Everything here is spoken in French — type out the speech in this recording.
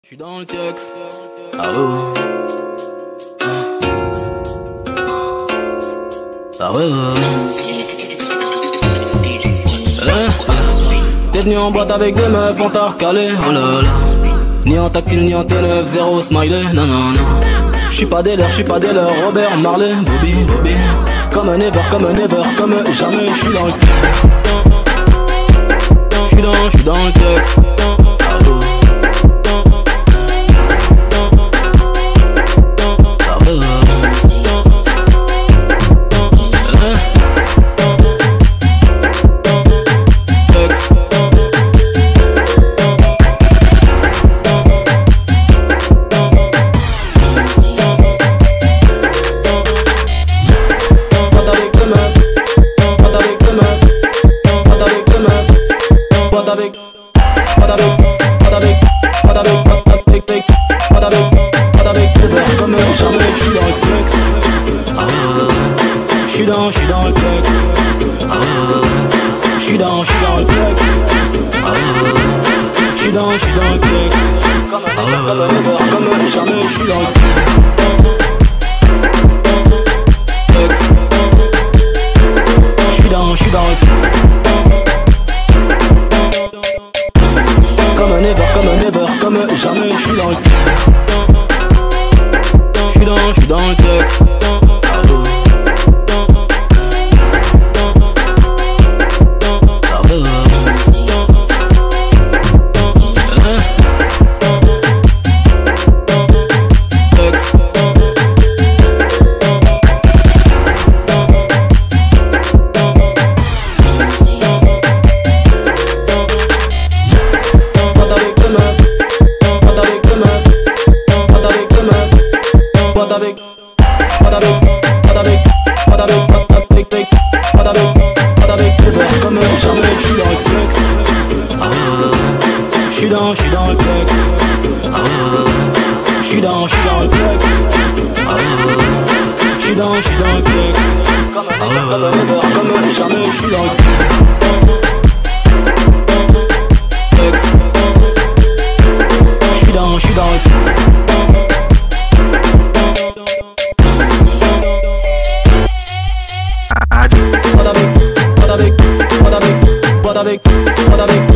J'suis dans le texte. Ah ouais ouais. Ah ouais ouais. T'es venu en boîte avec des meufs, on t'a recalé, oh là là. Ni en tactile, ni en T9, zéro smiley, non non non. J'suis pas des leurs, Robert Marley, Bobby, Bobby. Comme un ever, comme jamais, j'suis dans le texte. J'suis dans le texte. J'suis dans le texte. J'suis dans le texte. J'suis dans le texte. Comme jamais, j'suis dans le texte. J'suis dans le comme un ever, comme jamais, j'suis dans le texte. J'suis dans le texte. J'suis dans le texte. J'suis dans le texte. J'suis dans le texte. Comme jamais, j'suis dans le texte. J'suis dans le texte. Pas d'avec